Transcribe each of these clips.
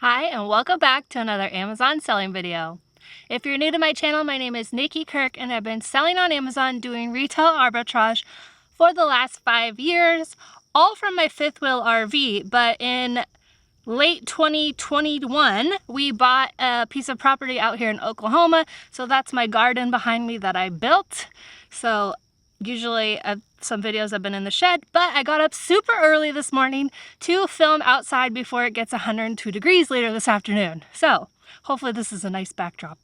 Hi, and welcome back to another Amazon selling video. If you're new to my channel, my name is Nikki Kirk, and I've been selling on Amazon doing retail arbitrage for the last 5 years, all from my fifth wheel RV. But in late 2021, we bought a piece of property out here in Oklahoma. So that's my garden behind me that I built. So usually some videos have been in the shed, but I got up super early this morning to film outside before it gets 102 degrees later this afternoon. So hopefully this is a nice backdrop.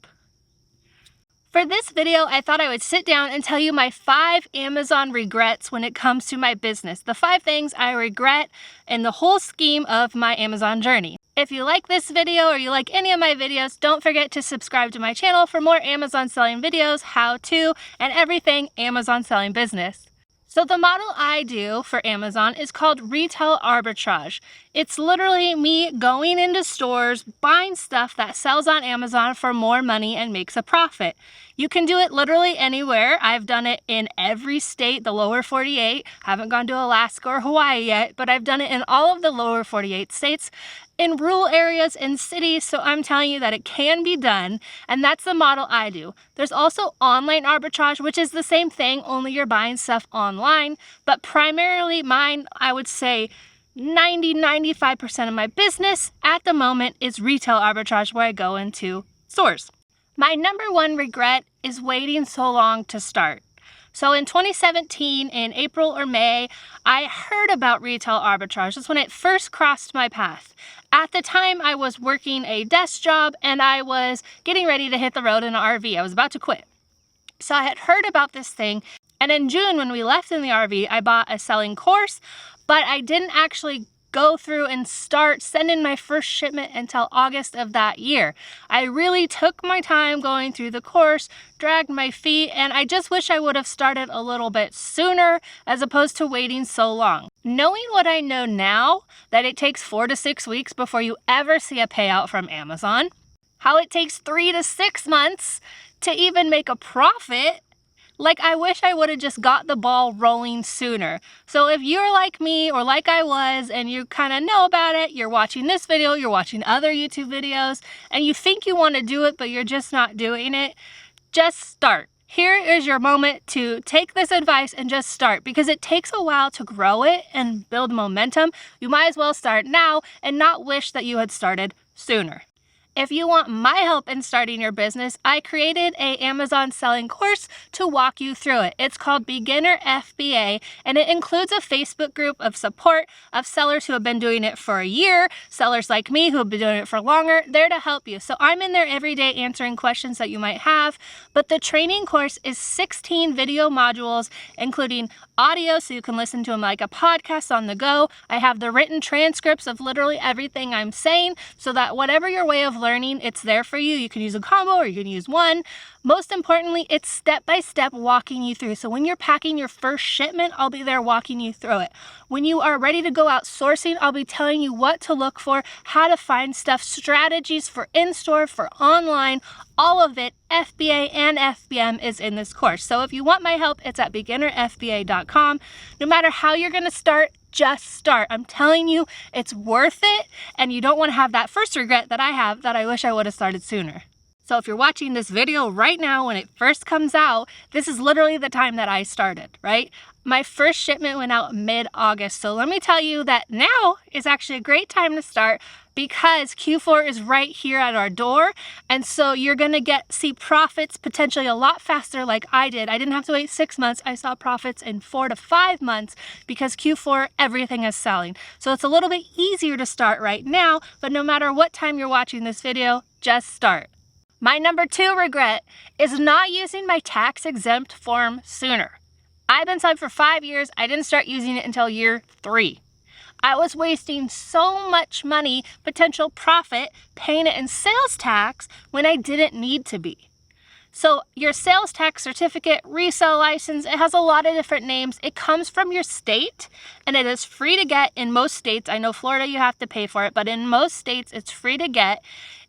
For this video, I thought I would sit down and tell you my 5 Amazon regrets when it comes to my business. The 5 things I regret in the whole scheme of my Amazon journey. If you like this video or you like any of my videos, don't forget to subscribe to my channel for more Amazon selling videos, how to, and everything Amazon selling business. So the model I do for Amazon is called retail arbitrage. It's literally me going into stores, buying stuff that sells on Amazon for more money and makes a profit. You can do it literally anywhere. I've done it in every state, the lower 48. Haven't gone to Alaska or Hawaii yet, but I've done it in all of the lower 48 states, in rural areas, in cities, so I'm telling you that it can be done, and that's the model I do. There's also online arbitrage, which is the same thing, only you're buying stuff online, but primarily mine, I would say 90-95% of my business at the moment is retail arbitrage, where I go into stores. My number 1 regret is waiting so long to start. So in 2017, in April or May, I heard about retail arbitrage. That's when it first crossed my path. At the time, I was working a desk job and I was getting ready to hit the road in an RV. I was about to quit. So I had heard about this thing. And in June, when we left in the RV, I bought a selling course, but I didn't actually go through and start sending my first shipment until August of that year. I really took my time going through the course, dragged my feet, and I just wish I would have started a little bit sooner as opposed to waiting so long. Knowing what I know now, that it takes 4 to 6 weeks before you ever see a payout from Amazon, how it takes 3 to 6 months to even make a profit, like, I wish I would have just got the ball rolling sooner. So if you're like me or like I was and you kind of know about it, you're watching this video, you're watching other YouTube videos, and you think you want to do it, but you're just not doing it, just start. Here is your moment to take this advice and just start, because it takes a while to grow it and build momentum. You might as well start now and not wish that you had started sooner. If you want my help in starting your business, I created an Amazon selling course to walk you through it. It's called Beginner FBA, and it includes a Facebook group of support of sellers who have been doing it for a year, sellers like me who have been doing it for longer, there to help you. So I'm in there every day answering questions that you might have, but the training course is 16 video modules, including audio, so you can listen to them like a podcast on the go. I have the written transcripts of literally everything I'm saying, so that whatever your way of learning, it's there for you. You can use a combo or you can use one. Most importantly, it's step-by-step walking you through. So when you're packing your first shipment, I'll be there walking you through it. When you are ready to go out sourcing, I'll be telling you what to look for, how to find stuff, strategies for in-store, for online, all of it. FBA and FBM is in this course. So if you want my help, it's at beginnerfba.com. No matter how you're going to start, just start. I'm telling you, it's worth it, and you don't want to have that first regret that I have, that I wish I would have started sooner. So if you're watching this video right now when it first comes out, this is literally the time that I started, right? My first shipment went out mid-August. So let me tell you that now is actually a great time to start, because Q4 is right here at our door. And so you're going to see profits potentially a lot faster, like I did. I didn't have to wait 6 months. I saw profits in 4 to 5 months, because Q4, everything is selling. So it's a little bit easier to start right now, but no matter what time you're watching this video, just start. My number 2 regret is not using my tax exempt form sooner. I've been selling for 5 years. I didn't start using it until year 3. I was wasting so much money, potential profit, paying it in sales tax when I didn't need to be. So your sales tax certificate, resale license, it has a lot of different names. It comes from your state, and it is free to get in most states. I know Florida, you have to pay for it, but in most states, it's free to get.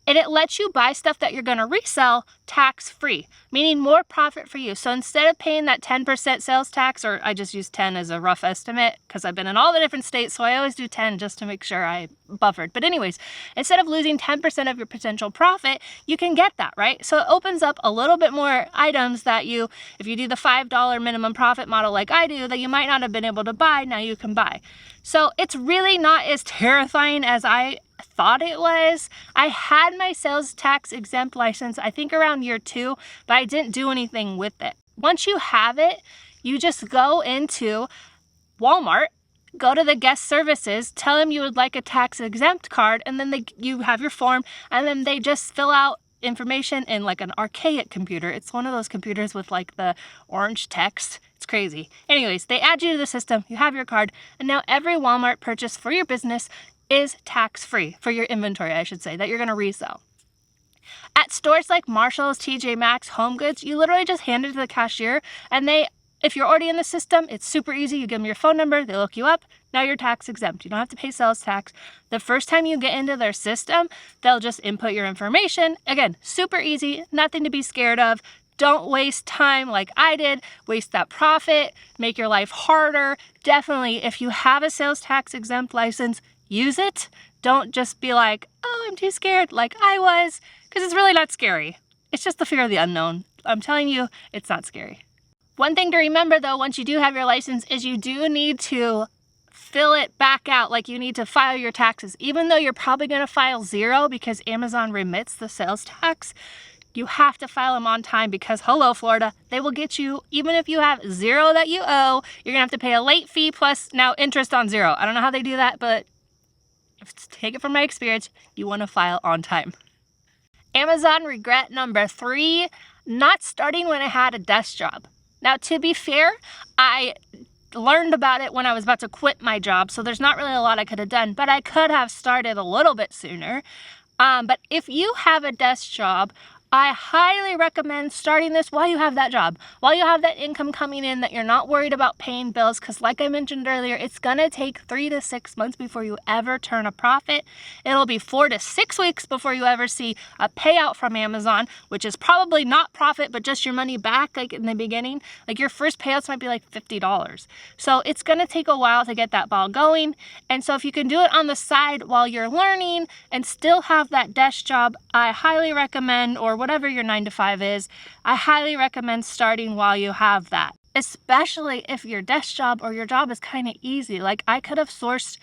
And it lets you buy stuff that you're going to resell tax-free, meaning more profit for you. So instead of paying that 10% sales tax, or I just use 10 as a rough estimate because I've been in all the different states, so I always do 10 just to make sure I buffered. But anyways, instead of losing 10% of your potential profit, you can get that, right? So it opens up a little bit more items that you, if you do the $5 minimum profit model like I do, that you might not have been able to buy, now you can buy. So it's really not as terrifying as I thought it was. I had my sales tax exempt license, I think around year 2, but I didn't do anything with it. Once you have it, you just go into Walmart, go to the guest services, tell them you would like a tax exempt card, and then you have your form, and then they just fill out information in like an archaic computer. It's one of those computers with like the orange text. It's crazy. Anyways, they add you to the system, you have your card, and now every Walmart purchase for your business is tax-free, for your inventory, I should say, that you're going to resell. At stores like Marshall's, TJ Maxx, Home Goods, you literally just hand it to the cashier, and if you're already in the system, it's super easy. You give them your phone number, they look you up, now you're tax exempt. You don't have to pay sales tax. The first time you get into their system, they'll just input your information. Again, super easy, nothing to be scared of. Don't waste time like I did, waste that profit, make your life harder. Definitely, if you have a sales tax exempt license, use it. Don't just be like, oh, I'm too scared like I was, because it's really not scary. It's just the fear of the unknown. I'm telling you, it's not scary. One thing to remember though, once you do have your license, is you do need to fill it back out. Like you need to file your taxes. Even though you're probably going to file 0 because Amazon remits the sales tax, you have to file them on time because, hello, Florida, they will get you, even if you have 0 that you owe, you're going to have to pay a late fee plus now interest on 0. I don't know how they do that, but take it from my experience, you want to file on time. Amazon regret number 3, not starting when I had a desk job. Now, to be fair, I learned about it when I was about to quit my job, so there's not really a lot I could have done, but I could have started a little bit sooner. But if you have a desk job, I highly recommend starting this while you have that job, while you have that income coming in, that you're not worried about paying bills, because like I mentioned earlier, it's going to take 3 to 6 months before you ever turn a profit. It'll be 4 to 6 weeks before you ever see a payout from Amazon, which is probably not profit, but just your money back like in the beginning. Like your first payouts might be like $50. So it's going to take a while to get that ball going. And so if you can do it on the side while you're learning and still have that desk job, I highly recommend, or whatever your 9 to 5 is, I highly recommend starting while you have that. Especially if your desk job or your job is kind of easy. Like I could have sourced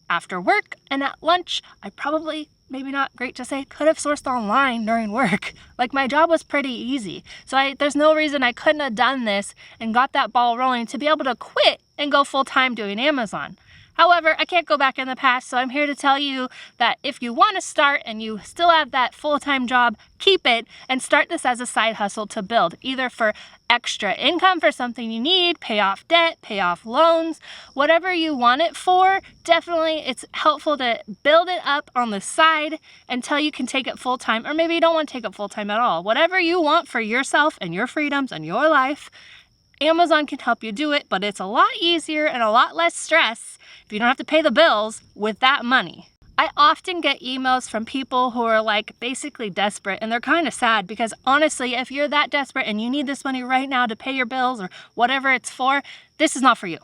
after work and at lunch. I probably, maybe not great to say, could have sourced online during work. Like my job was pretty easy. So there's no reason I couldn't have done this and got that ball rolling to be able to quit and go full time doing Amazon. However, I can't go back in the past, so I'm here to tell you that if you want to start and you still have that full-time job, keep it and start this as a side hustle to build, either for extra income for something you need, pay off debt, pay off loans, whatever you want it for. Definitely, it's helpful to build it up on the side until you can take it full-time, or maybe you don't want to take it full-time at all. Whatever you want for yourself and your freedoms and your life, Amazon can help you do it, but it's a lot easier and a lot less stress if you don't have to pay the bills with that money. I often get emails from people who are like basically desperate, and they're kind of sad because honestly, if you're that desperate and you need this money right now to pay your bills or whatever it's for, this is not for you.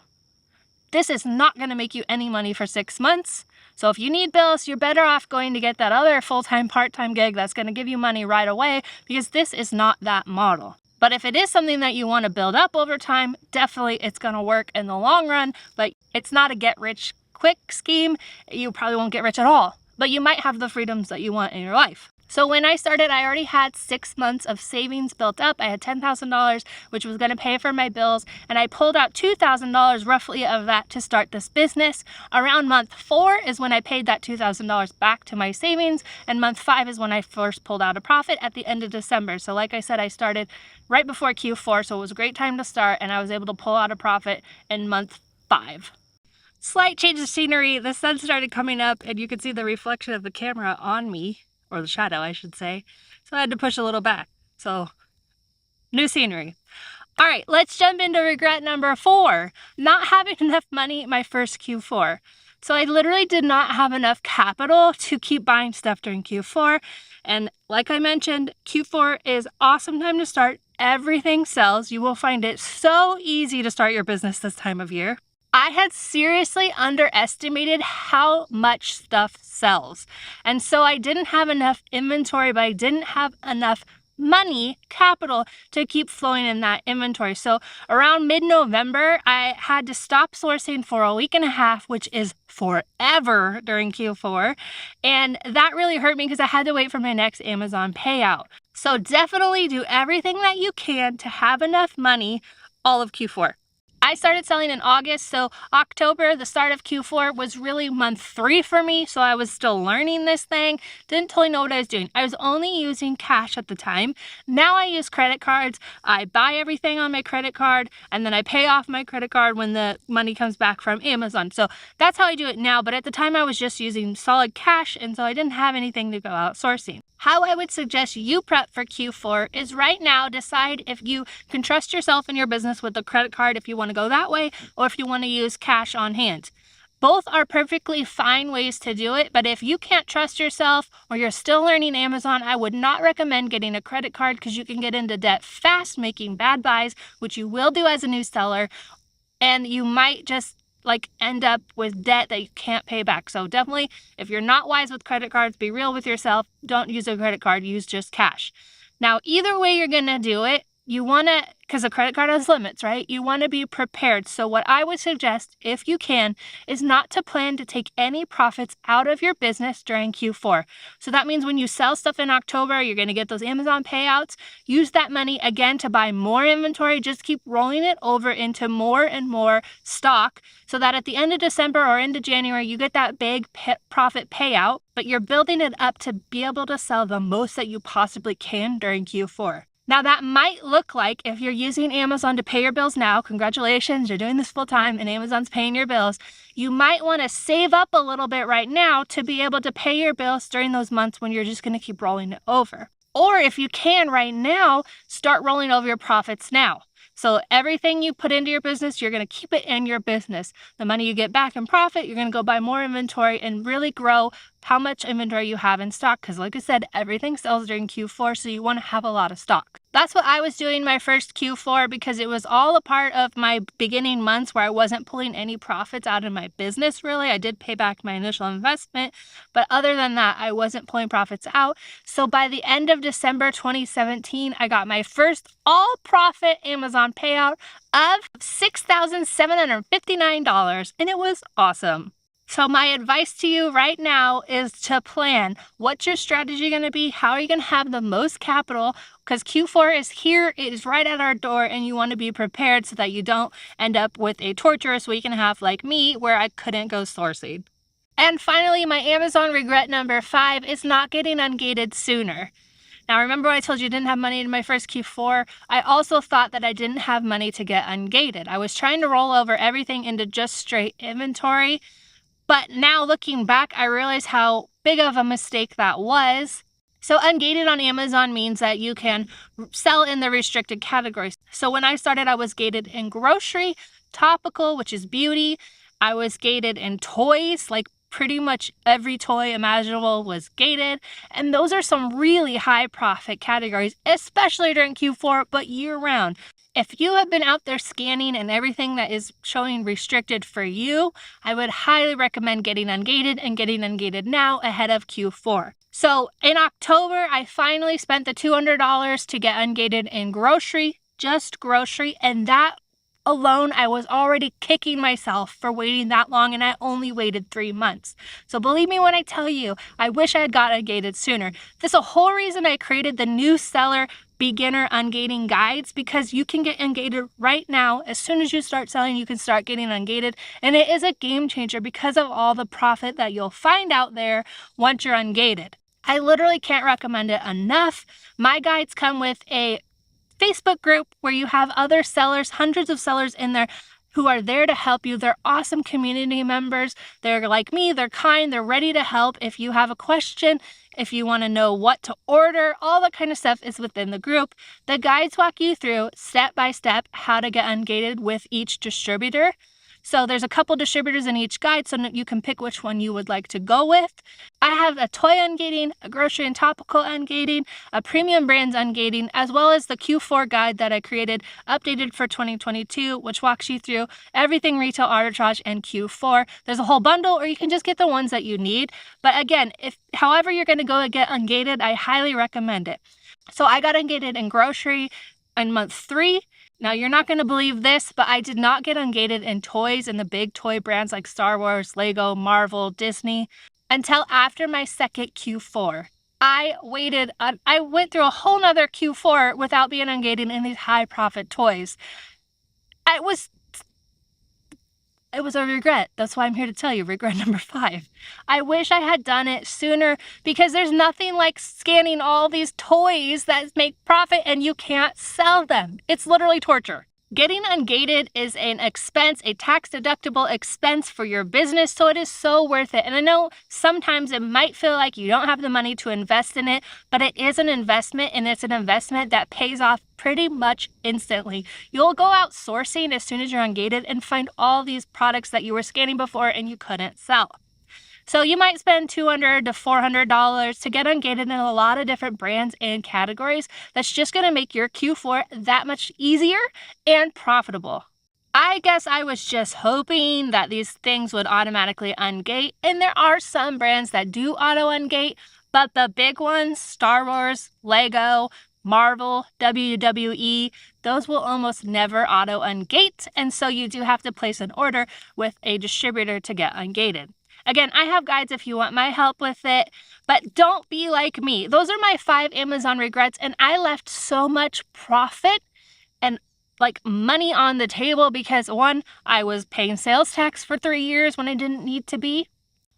This is not going to make you any money for 6 months. So if you need bills, you're better off going to get that other full-time, part-time gig that's going to give you money right away, because this is not that model. But if it is something that you want to build up over time, definitely it's going to work in the long run, but it's not a get-rich-quick scheme. You probably won't get rich at all, but you might have the freedoms that you want in your life. So when I started, I already had 6 months of savings built up. I had $10,000, which was going to pay for my bills, and I pulled out $2,000 roughly of that to start this business. Around month 4 is when I paid that $2,000 back to my savings, and month 5 is when I first pulled out a profit at the end of December. So like I said, I started right before Q4, so it was a great time to start, and I was able to pull out a profit in month 5. Slight change of scenery. The sun started coming up, and you could see the reflection of the camera on me. Or the shadow, I should say. So I had to push a little back. So, new scenery. All right, let's jump into regret number 4. Not having enough money my first Q4. So I literally did not have enough capital to keep buying stuff during Q4. And like I mentioned, Q4 is awesome time to start. Everything sells. You will find it so easy to start your business this time of year. I had seriously underestimated how much stuff sells. And so I didn't have enough inventory, but I didn't have enough money, capital, to keep flowing in that inventory. So around mid-November, I had to stop sourcing for a week and a half, which is forever during Q4. And that really hurt me because I had to wait for my next Amazon payout. So definitely do everything that you can to have enough money all of Q4. I started selling in August, so October, the start of Q4, was really month 3 for me, so I was still learning this thing, didn't totally know what I was doing. I was only using cash at the time. Now I use credit cards. I buy everything on my credit card, and then I pay off my credit card when the money comes back from Amazon. So that's how I do it now, but at the time I was just using solid cash, and so I didn't have anything to go outsourcing. How I would suggest you prep for Q4 is right now decide if you can trust yourself in your business with a credit card if you want to go that way, or if you want to use cash on hand. Both are perfectly fine ways to do it, but if you can't trust yourself or you're still learning Amazon, I would not recommend getting a credit card because you can get into debt fast making bad buys, which you will do as a new seller, and you might just end up with debt that you can't pay back. So definitely, if you're not wise with credit cards, be real with yourself. Don't use a credit card, use just cash. Now, either way you're gonna do it, you wanna, because a credit card has limits, right? You wanna be prepared. So what I would suggest, if you can, is not to plan to take any profits out of your business during Q4. So that means when you sell stuff in October, you're gonna get those Amazon payouts. Use that money again to buy more inventory. Just keep rolling it over into more and more stock so that at the end of December or into January, you get that big profit payout, but you're building it up to be able to sell the most that you possibly can during Q4. Now that might look like, if you're using Amazon to pay your bills now, congratulations, you're doing this full time and Amazon's paying your bills, you might want to save up a little bit right now to be able to pay your bills during those months when you're just going to keep rolling it over. Or if you can right now, start rolling over your profits now. So everything you put into your business, you're going to keep it in your business. The money you get back in profit, you're going to go buy more inventory and really grow how much inventory you have in stock. Because like I said, everything sells during Q4, so you want to have a lot of stock. That's what I was doing my first Q4 because it was all a part of my beginning months where I wasn't pulling any profits out of my business, really. I did pay back my initial investment, but other than that, I wasn't pulling profits out. So by the end of December 2017, I got my first all-profit Amazon payout of $6,759, and it was awesome. So my advice to you right now is to plan. What's your strategy going to be? How are you going to have the most capital? Because Q4 is here, it is right at our door, and you want to be prepared so that you don't end up with a torturous week and a half like me where I couldn't go sourcing. And finally, my Amazon regret number 5 is not getting ungated sooner. Now, remember I told you I didn't have money in my first Q4? I also thought that I didn't have money to get ungated. I was trying to roll over everything into just straight inventory. But now looking back, I realize how big of a mistake that was. So ungated on Amazon means that you can sell in the restricted categories. So when I started, I was gated in grocery, topical, which is beauty. I was gated in toys, like pretty much every toy imaginable was gated. And those are some really high profit categories, especially during Q4, but year round. If you have been out there scanning and everything that is showing restricted for you, I would highly recommend getting ungated and getting ungated now ahead of Q4. So in October, I finally spent the $200 to get ungated in grocery, just grocery, and that alone, I was already kicking myself for waiting that long, and I only waited 3 months. So believe me when I tell you, I wish I had got ungated sooner. This is a whole reason I created the new seller beginner ungating guides, because you can get ungated right now. As soon as you start selling, you can start getting ungated, and it is a game changer because of all the profit that you'll find out there once you're ungated. I literally can't recommend it enough. My guides come with a Facebook group where you have other sellers, hundreds of sellers in there who are there to help you. They're awesome community members. They're like me, they're kind, they're ready to help. If you have a question, if you want to know what to order, all that kind of stuff is within the group. The guides walk you through step by step how to get ungated with each distributor. So there's a couple distributors in each guide so that you can pick which one you would like to go with. I have a toy ungating, a grocery and topical ungating, a premium brands ungating, as well as the Q4 guide that I created, updated for 2022, which walks you through everything retail arbitrage and Q4. There's a whole bundle, or you can just get the ones that you need. But again, however you're going to go and get ungated, I highly recommend it. So I got ungated in grocery in month 3. Now, you're not going to believe this, but I did not get ungated in toys and the big toy brands like Star Wars, Lego, Marvel, Disney until after my second Q4. I went through a whole nother Q4 without being ungated in these high profit toys. It was a regret. That's why I'm here to tell you, regret number 5. I wish I had done it sooner, because there's nothing like scanning all these toys that make profit and you can't sell them. It's literally torture. Getting ungated is an expense, a tax-deductible expense for your business, so it is so worth it. And I know sometimes it might feel like you don't have the money to invest in it, but it is an investment, and it's an investment that pays off pretty much instantly. You'll go out sourcing as soon as you're ungated and find all these products that you were scanning before and you couldn't sell. So you might spend $200 to $400 to get ungated in a lot of different brands and categories. That's just going to make your Q4 that much easier and profitable. I guess I was just hoping that these things would automatically ungate, and there are some brands that do auto ungate, but the big ones, Star Wars, Lego, Marvel, WWE, those will almost never auto ungate, and so you do have to place an order with a distributor to get ungated. Again, I have guides if you want my help with it, but don't be like me. Those are my 5 Amazon regrets, and I left so much profit and like money on the table because 1, I was paying sales tax for 3 years when I didn't need to be.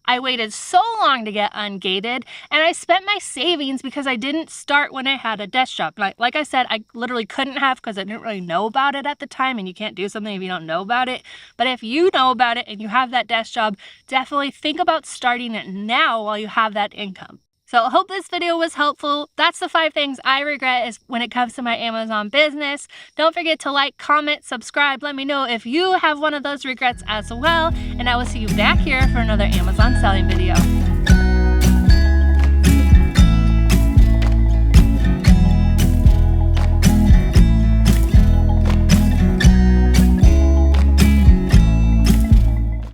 I waited so long to get ungated, and I spent my savings because I didn't start when I had a desk job. Like I said, I literally couldn't have because I didn't really know about it at the time, and you can't do something if you don't know about it. But if you know about it and you have that desk job, definitely think about starting it now while you have that income. So I hope this video was helpful. That's the 5 things I regret is when it comes to my Amazon business. Don't forget to like, comment, subscribe. Let me know if you have one of those regrets as well. And I will see you back here for another Amazon selling video.